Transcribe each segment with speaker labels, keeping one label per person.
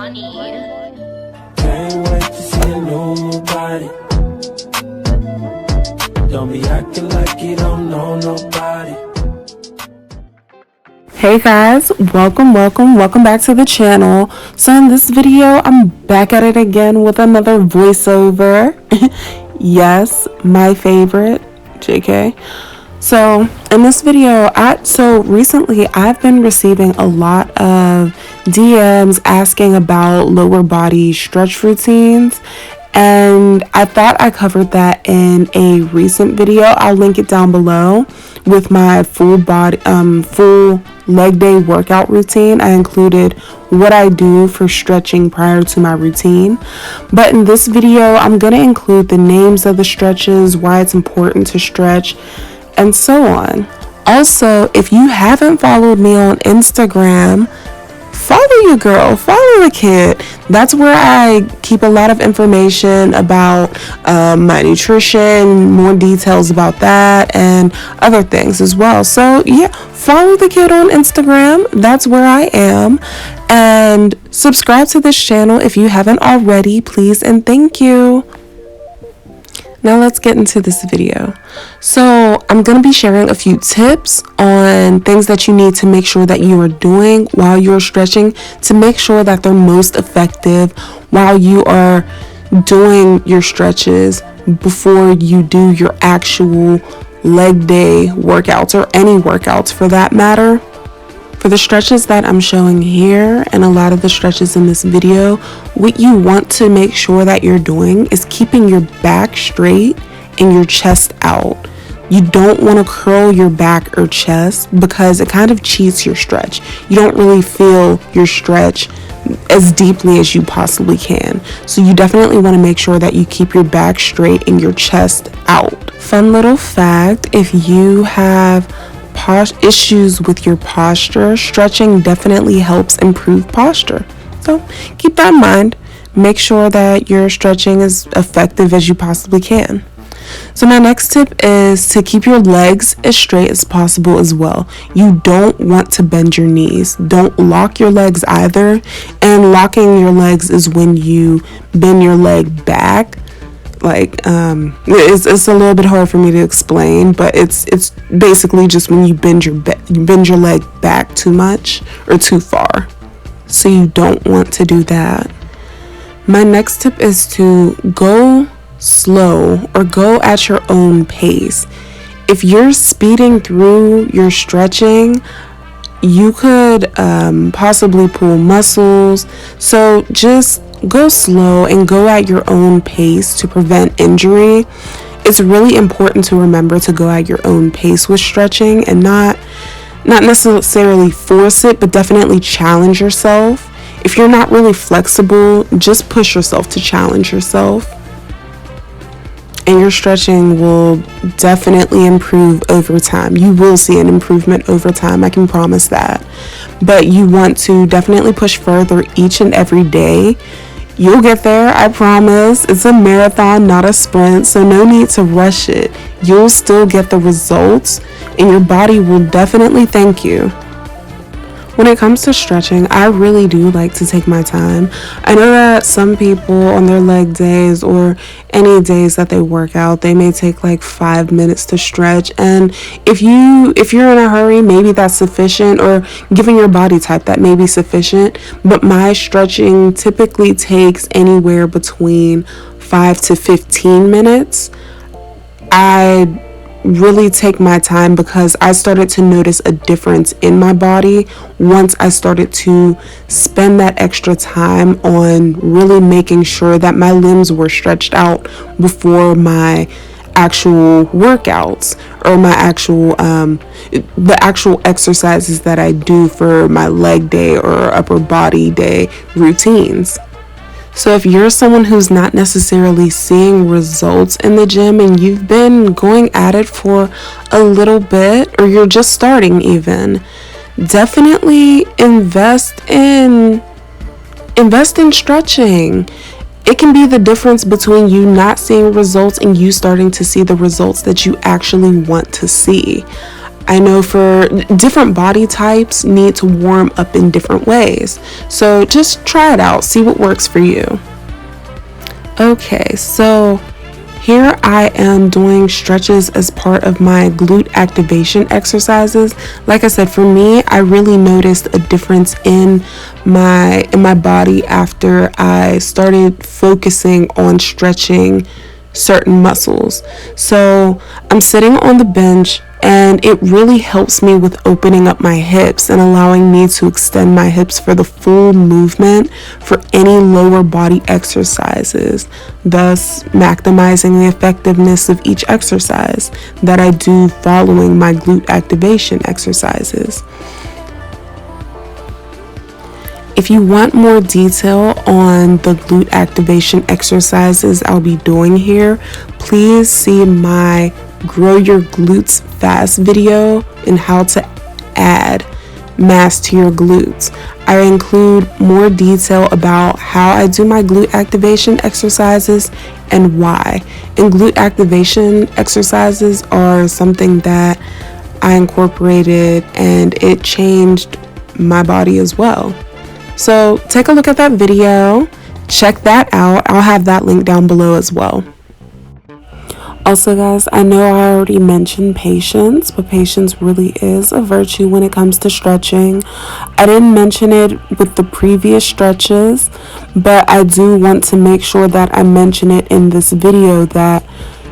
Speaker 1: Can't wait to see a new body. Don't be acting like you don't know nobody.
Speaker 2: Hey guys, welcome back to the channel. So in this video, I'm back at it again with another voiceover. Yes, my favorite, JK. So in this video, recently I've been receiving a lot of DMs asking about lower body stretch routines, and I thought I covered that in a recent video. I'll link it down below with my full leg day workout routine. I included what I do for stretching prior to my routine. But in this video, I'm going to include the names of the stretches, why it's important to stretch, and so on. Also, if you haven't followed me on Instagram, follow your girl, follow the kid. That's where I keep a lot of information about my nutrition, more details about that, and other things as well. So yeah, follow the kid on Instagram. That's where I am. And subscribe to this channel if you haven't already, please and thank you. Now let's get into this video. So I'm going to be sharing a few tips on things that you need to make sure that you are doing while you're stretching to make sure that they're most effective while you are doing your stretches before you do your actual leg day workouts, or any workouts for that matter. For the stretches that I'm showing here and a lot of the stretches in this video, what you want to make sure that you're doing is keeping your back straight and your chest out. You don't want to curl your back or chest because it kind of cheats your stretch. You don't really feel your stretch as deeply as you possibly can. So you definitely want to make sure that you keep your back straight and your chest out. Fun little fact, if you have issues with your posture, stretching definitely helps improve posture. So keep that in mind. Make sure that your stretching is effective as you possibly can. So my next tip is to keep your legs as straight as possible as well. You don't want to bend your knees. Don't lock your legs either. And locking your legs is when you bend your leg back. Like it's a little bit hard for me to explain, but it's basically just when you bend your leg back too much or too far. So you don't want to do that. My next tip is to go slow or go at your own pace. If you're speeding through your stretching, you could possibly pull muscles. So just go slow and go at your own pace to prevent injury. It's really important to remember to go at your own pace with stretching and not necessarily force it, but definitely challenge yourself. If you're not really flexible, just push yourself to challenge yourself. And your stretching will definitely improve over time. You will see an improvement over time, I can promise that. But you want to definitely push further each and every day. You'll get there, I promise. It's a marathon, not a sprint, so no need to rush it. You'll still get the results, and your body will definitely thank you. When it comes to stretching, I really do like to take my time. I know that some people on their leg days or any days that they work out, they may take like 5 minutes to stretch. And if you're in a hurry, maybe that's sufficient, or given your body type, that may be sufficient. But my stretching typically takes anywhere between 5 to 15 minutes. I really take my time because I started to notice a difference in my body once I started to spend that extra time on really making sure that my limbs were stretched out before my actual workouts or my the actual exercises that I do for my leg day or upper body day routines. So if you're someone who's not necessarily seeing results in the gym and you've been going at it for a little bit, or you're just starting even, definitely invest in stretching. It can be the difference between you not seeing results and you starting to see the results that you actually want to see. I know for different body types need to warm up in different ways. So just try it out, see what works for you. Okay, so here I am doing stretches as part of my glute activation exercises. Like I said, for me, I really noticed a difference in my body after I started focusing on stretching certain muscles. So I'm sitting on the bench, and it really helps me with opening up my hips and allowing me to extend my hips for the full movement for any lower body exercises, thus maximizing the effectiveness of each exercise that I do following my glute activation exercises. If you want more detail on the glute activation exercises I'll be doing here, please see my Grow Your Glutes Fast video and how to add mass to your glutes. I include more detail about how I do my glute activation exercises and why. And glute activation exercises are something that I incorporated, and it changed my body as well. So take a look at that video, check that out. I'll have that link down below as well. Also, guys, I know I already mentioned patience, but patience really is a virtue when it comes to stretching. I didn't mention it with the previous stretches, but I do want to make sure that I mention it in this video, that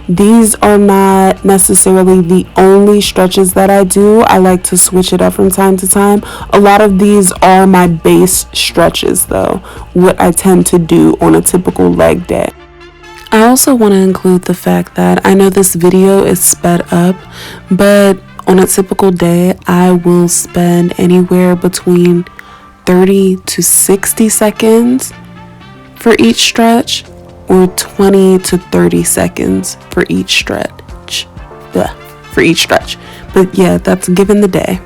Speaker 2: these are not necessarily the only stretches that I do. I like to switch it up from time to time. A lot of these are my base stretches, though, what I tend to do on a typical leg day. I also want to include the fact that I know this video is sped up, but on a typical day, I will spend anywhere between 30 to 60 seconds for each stretch, or 20 to 30 seconds for each stretch. But yeah, that's given the day.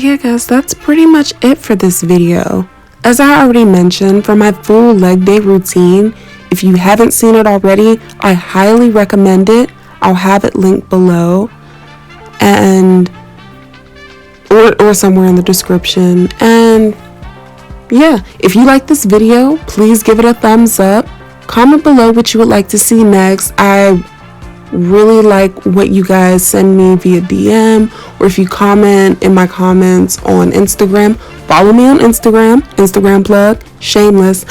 Speaker 2: yeah, guys, that's pretty much it for this video. As I already mentioned, for my full leg day routine, if you haven't seen it already, I highly recommend it. I'll have it linked below and or somewhere in the description. And yeah, if you like this video, please give it a thumbs up. Comment below what you would like to see next. I really like what you guys send me via DM, or if you comment in my comments on Instagram. Follow me on Instagram plug, shameless.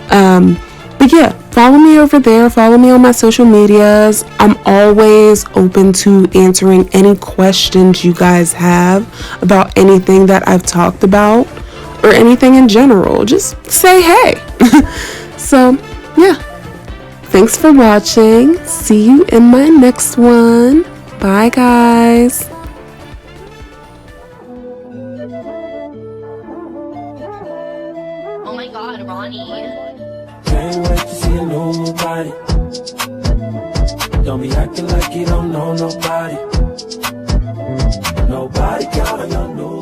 Speaker 2: But yeah, follow me over there. Follow me on my social medias. I'm always open to answering any questions you guys have about anything that I've talked about or anything in general. Just say hey. So yeah, thanks for watching. See you in my next one. Bye, guys.
Speaker 3: Oh my God, Ronnie.
Speaker 1: Can't wait to see a new body. Don't be acting like you don't know nobody. Nobody got on your new